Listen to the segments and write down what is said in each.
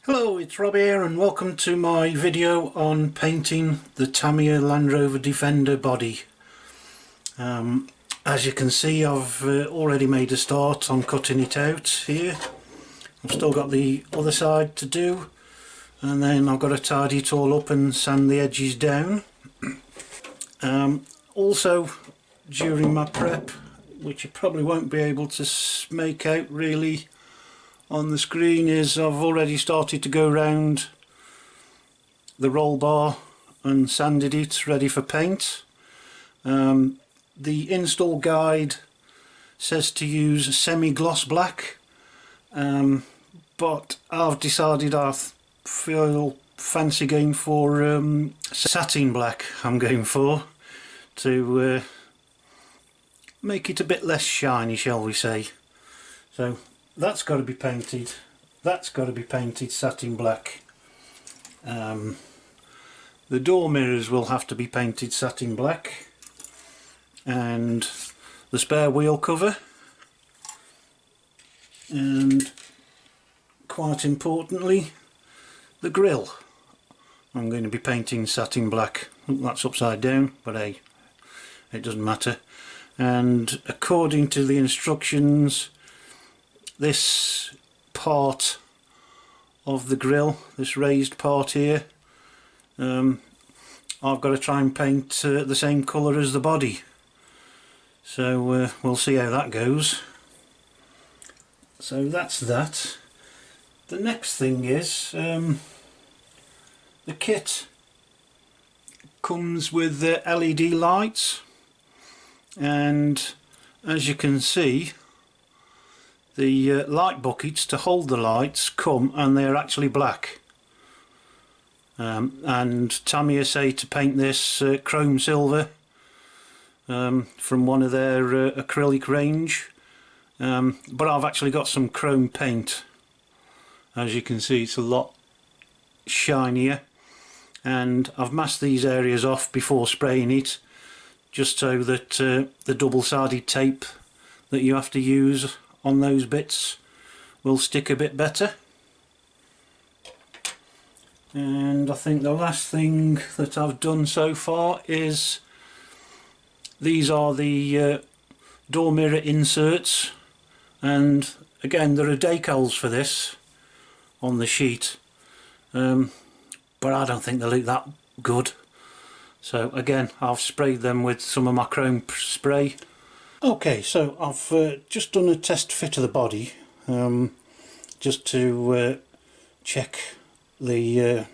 Hello, it's Rob here and welcome to my video on painting the Tamiya Land Rover Defender body. As you can see, I've already made a start on cutting it out here. I've still got the other side to do, and then I've got to tidy it all up and sand the edges down. Also, during my prep, which you probably won't be able to make out really on the screen, is I've already started to go round the roll bar and sanded it ready for paint. The install guide says to use semi-gloss black, but I've decided I feel fancy going for satin black. I'm going for to make it a bit less shiny, shall we say. So that's got to be painted. That's got to be painted satin black. The door mirrors will have to be painted satin black, and the spare wheel cover, and quite importantly the grille I'm going to be painting satin black. That's upside down, but hey, it doesn't matter. And according to the instructions, this part of the grille, this raised part here, I've got to try and paint the same colour as the body. So we'll see how that goes. So that's that. The next thing is the kit comes with LED lights, and as you can see, the light buckets to hold the lights come, and they're actually black. And Tamiya say to paint this chrome silver from one of their acrylic range, but I've actually got some chrome paint. As you can see, it's a lot shinier, and I've masked these areas off before spraying it, just so that the double-sided tape that you have to use on those bits will stick a bit better. And I think the last thing that I've done so far is these are the door mirror inserts, and again there are decals for this on the sheet, but I don't think they look that good, so again I've sprayed them with some of my chrome spray. Okay, so I've just done a test fit of the body, just to check the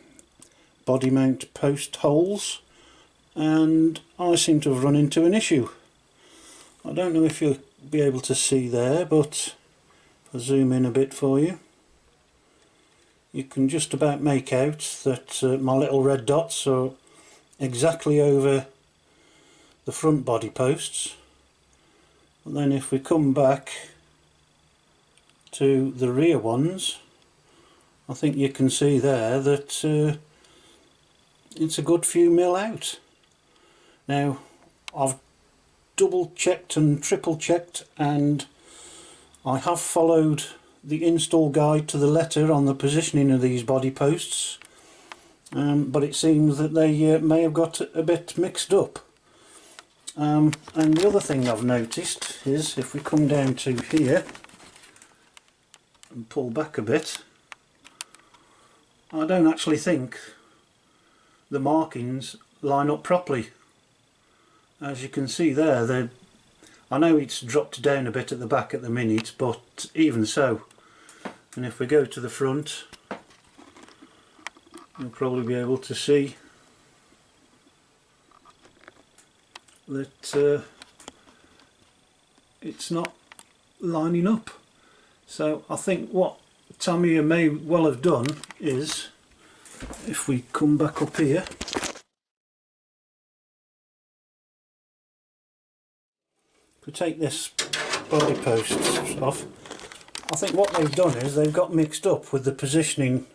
body mount post holes, and I seem to have run into an issue. I don't know if you'll be able to see there, but if I zoom in a bit for you, you can just about make out that my little red dots are exactly over the front body posts. And then if we come back to the rear ones, I think you can see there that it's a good few mil out. Now I've double checked and triple checked, and I have followed the install guide to the letter on the positioning of these body posts, but it seems that they may have got a bit mixed up. And the other thing I've noticed is, if we come down to here and pull back a bit, I don't actually think the markings line up properly. As you can see there, I know it's dropped down a bit at the back at the minute, but even so, and if we go to the front, you'll probably be able to see that it's not lining up. So I think what Tamiya may well have done is, if we come back up here, if we take this body post off, I think what they've done is they've got mixed up with the positioning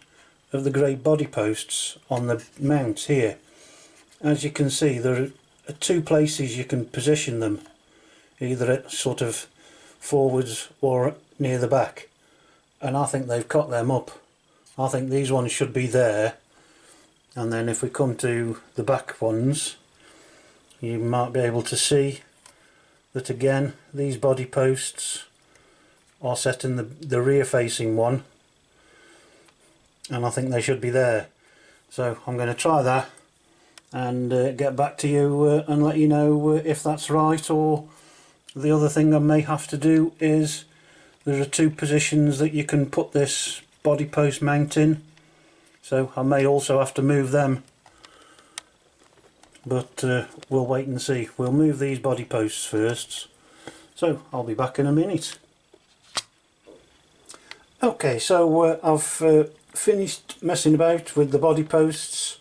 of the grey body posts on the mount here. As you can see, there are two places you can position them, either at sort of forwards or near the back, and I think they've cut them up I think these ones should be there, and then if we come to the back ones, you might be able to see that again these body posts are set in the rear facing one, and I think they should be there. So I'm going to try that and get back to you and let you know if that's right. Or the other thing I may have to do is, there are two positions that you can put this body post mount in, so I may also have to move them, but we'll wait and see. We'll move these body posts first, so I'll be back in a minute. Okay, so I've finished messing about with the body posts,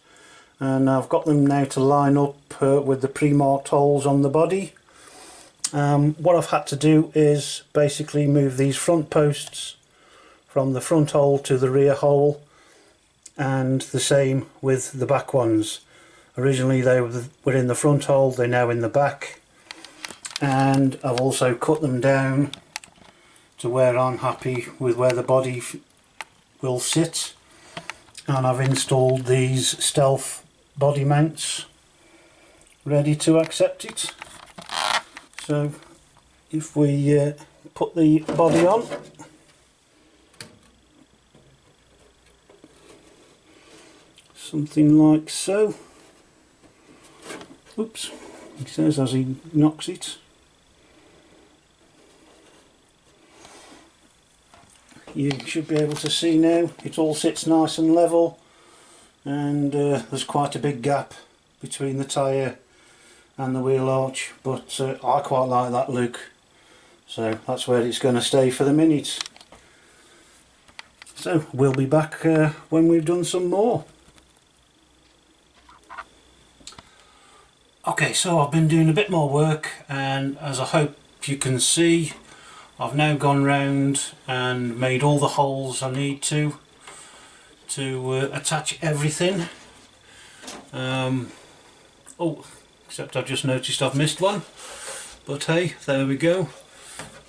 and I've got them now to line up with the pre-marked holes on the body. What I've had to do is basically move these front posts from the front hole to the rear hole, and the same with the back ones. Originally they were in the front hole, they're now in the back, and I've also cut them down to where I'm happy with where the body will sit, and I've installed these stealth body mounts ready to accept it. So if we put the body on, something like so. Oops, he says as he knocks it. You should be able to see now it all sits nice and level, and there's quite a big gap between the tyre and the wheel arch, but I quite like that look, so that's where it's going to stay for the minute. So we'll be back when we've done some more. Okay, so I've been doing a bit more work, and as I hope you can see, I've now gone round and made all the holes I need to attach everything. Oh, except I've just noticed I've missed one, but hey, there we go.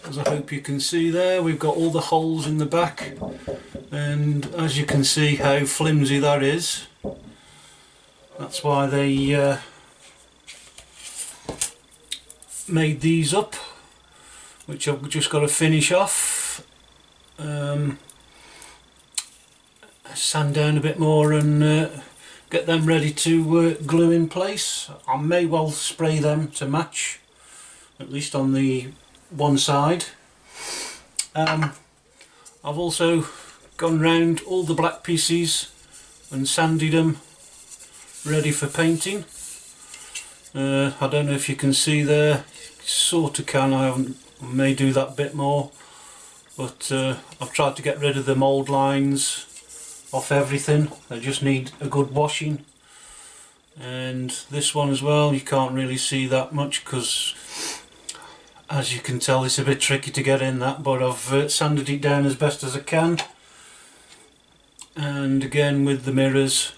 As I hope you can see there, we've got all the holes in the back, and as you can see how flimsy that is. That's why they made these up, which I've just got to finish off, sand down a bit more and get them ready to glue in place. I may well spray them to match, at least on the one side. I've also gone round all the black pieces and sanded them ready for painting. I don't know if you can see there, sort of can, I may do that bit more, but I've tried to get rid of the mould lines off everything. They just need a good washing. And this one as well, you can't really see that much because, as you can tell, it's a bit tricky to get in that, but I've sanded it down as best as I can. And again with the mirrors,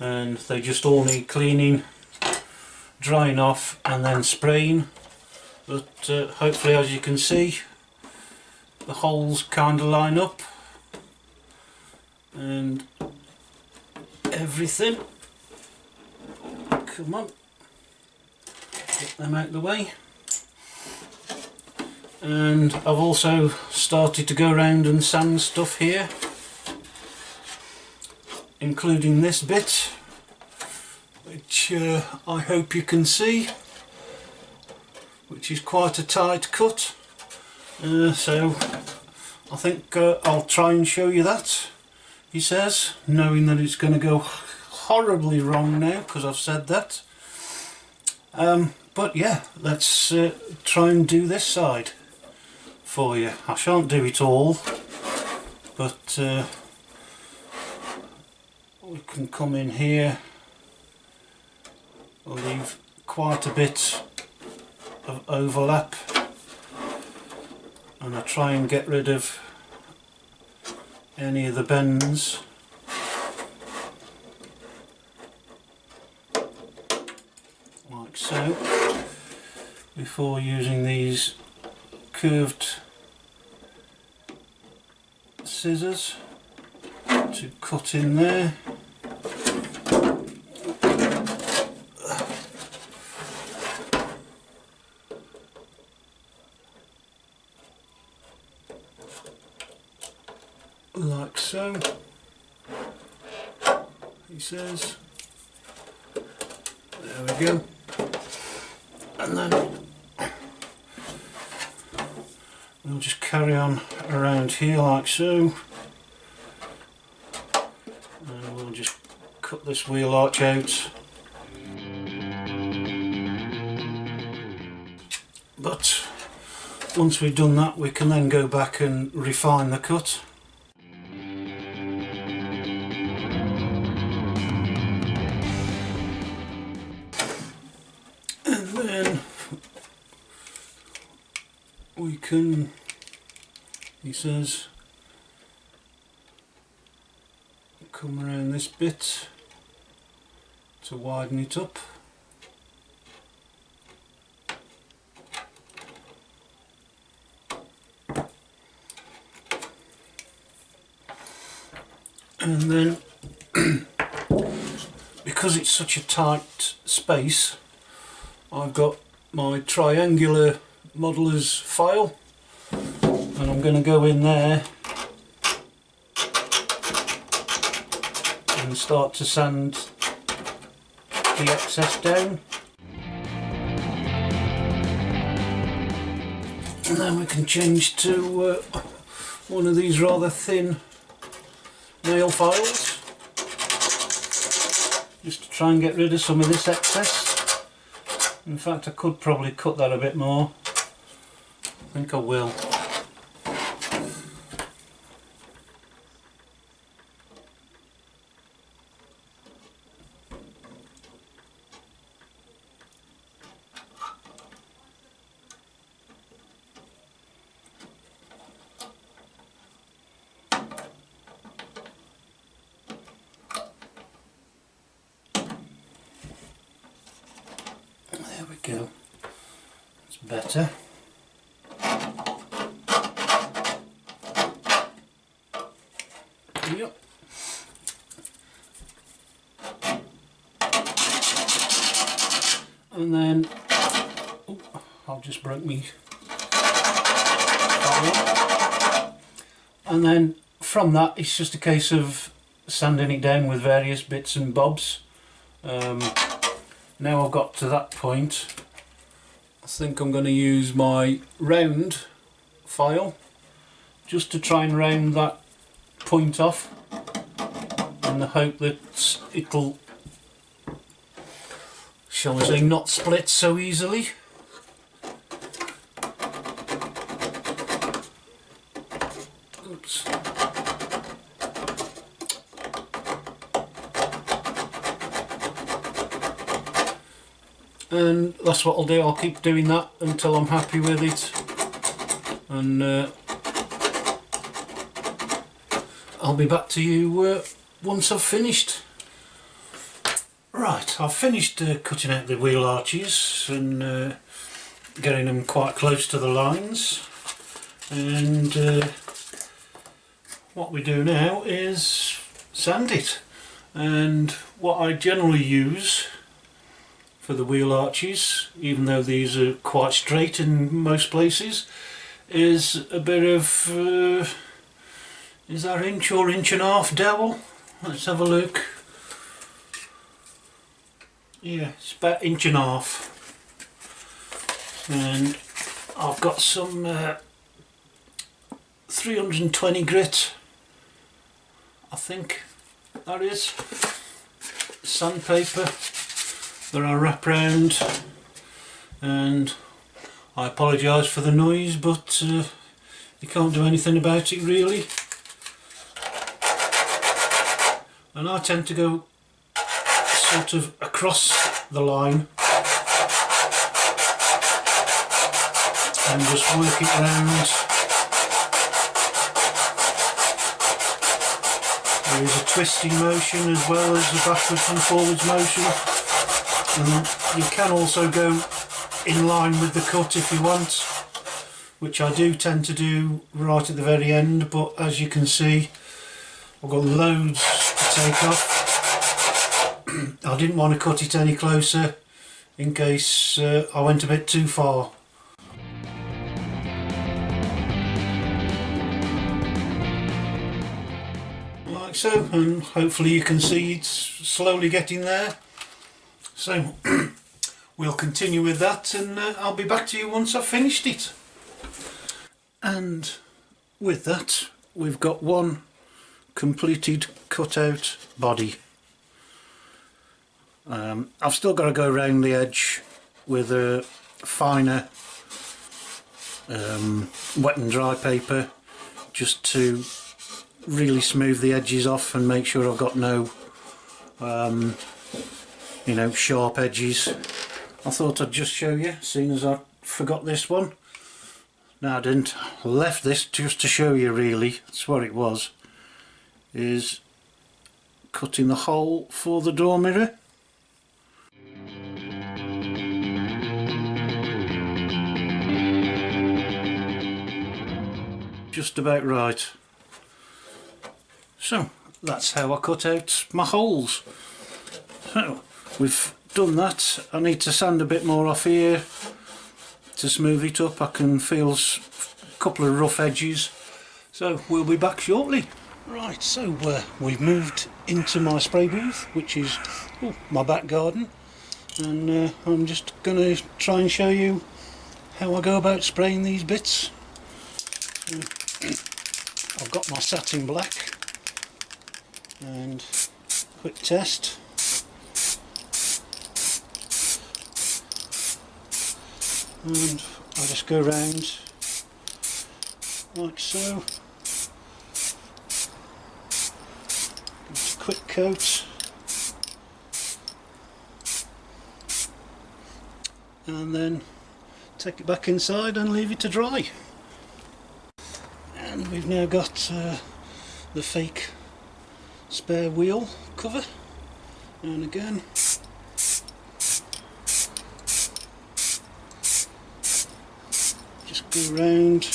and they just all need cleaning, drying off and then spraying. But hopefully, as you can see, the holes kind of line up and everything. Come on, get them out of the way. And I've also started to go around and sand stuff here, including this bit, which I hope you can see, which is quite a tight cut. So I think I'll try and show you that, he says, knowing that it's going to go horribly wrong now because I've said that. But yeah, let's try and do this side for you. I shan't do it all, but we can come in here. We'll leave quite a bit of overlap, and I try and get rid of any of the bends. Like so, before using these curved scissors. to cut in there. Like so, he says. There we go. And then we'll just carry on around here like so. And we'll just cut this wheel arch out. But once we've done that, we can then go back and refine the cut. We can, he says, come around this bit to widen it up. And then, because it's such a tight space, I've got my triangular modeller's file, and I'm going to go in there and start to sand the excess down, and then we can change to one of these rather thin nail files just to try and get rid of some of this excess. In fact, I could probably cut that a bit more. I think I will. There we go. It's better. Yep. And then, oh, I've just broke me. And then from that, it's just a case of sanding it down with various bits and bobs. Now I've got to that point, I think I'm going to use my round file just to try and round that point off, in the hope that it'll, shall we say, not split so easily. Oops. And that's what I'll do. I'll keep doing that until I'm happy with it, and I'll be back to you once I've finished. Right, I've finished cutting out the wheel arches and getting them quite close to the lines, and what we do now is sand it. And what I generally use for the wheel arches, even though these are quite straight in most places, is a bit of is that inch or inch and a half dowel? Let's have a look. Yeah, it's about inch and a half. And I've got some 320 grit, I think that is, sandpaper that I wrap round, and I apologise for the noise, but you can't do anything about it really. And I tend to go sort of across the line and just work it round. There is a twisting motion as well as a backwards and forwards motion, and you can also go in line with the cut if you want, which I do tend to do right at the very end, but as you can see, I've got loads to take off. I didn't want to cut it any closer in case I went a bit too far. Like so, and hopefully you can see it's slowly getting there. So we'll continue with that, and I'll be back to you once I've finished it. And with that, we've got one completed cut-out body. I've still got to go around the edge with a finer wet and dry paper just to really smooth the edges off and make sure I've got no you know, sharp edges. I thought I'd just show you, seeing as I forgot this one. No, I didn't. I left this just to show you, really. That's what it was. Is cutting the hole for the door mirror. Just about right. So that's how I cut out my holes. So we've done that. I need to sand a bit more off here to smooth it up. I can feel a couple of rough edges, so we'll be back shortly. Right, so we've moved into my spray booth, which is my back garden, and I'm just going to try and show you how I go about spraying these bits. I've got my satin black, and quick test. And I'll just go around like so. Just a quick coat, and then take it back inside and leave it to dry. And we've now got the fake spare wheel cover, and again just go around,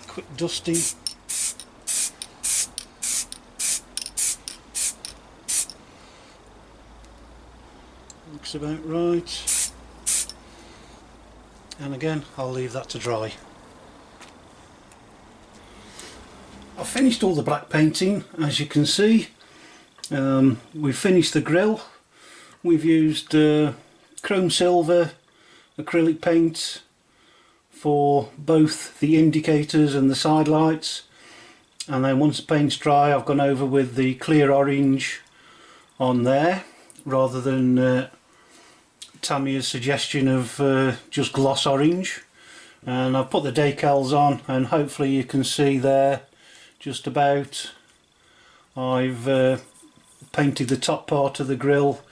quick dusting. Looks about right, and again I'll leave that to dry. I've finished all the black painting, as you can see. We've finished the grille. We've used chrome silver acrylic paint for both the indicators and the side lights, and then once the paint's dry I've gone over with the clear orange on there rather than Tamiya's suggestion of just gloss orange, and I've put the decals on, and hopefully you can see there just about I've painted the top part of the grille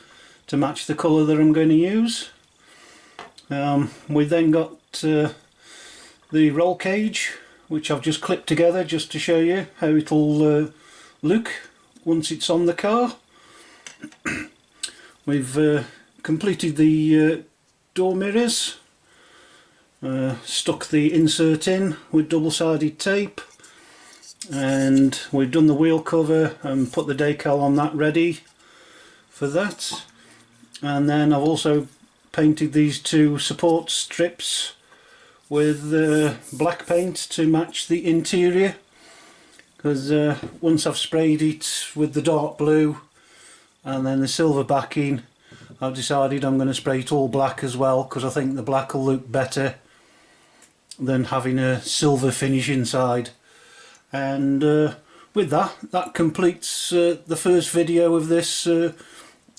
to match the colour that I'm going to use. We then got the roll cage, which I've just clipped together just to show you how it'll look once it's on the car. We've completed the door mirrors, stuck the insert in with double-sided tape, and we've done the wheel cover and put the decal on that ready for that. And then I've also painted these two support strips with black paint to match the interior, because once I've sprayed it with the dark blue and then the silver backing, I've decided I'm going to spray it all black as well, because I think the black will look better than having a silver finish inside. And with that completes the first video of this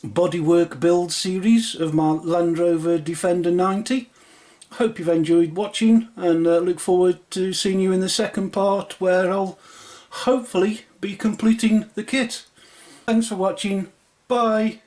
bodywork build series of my Land Rover Defender 90. Hope you've enjoyed watching, and look forward to seeing you in the second part, where I'll hopefully be completing the kit. Thanks for watching. Bye.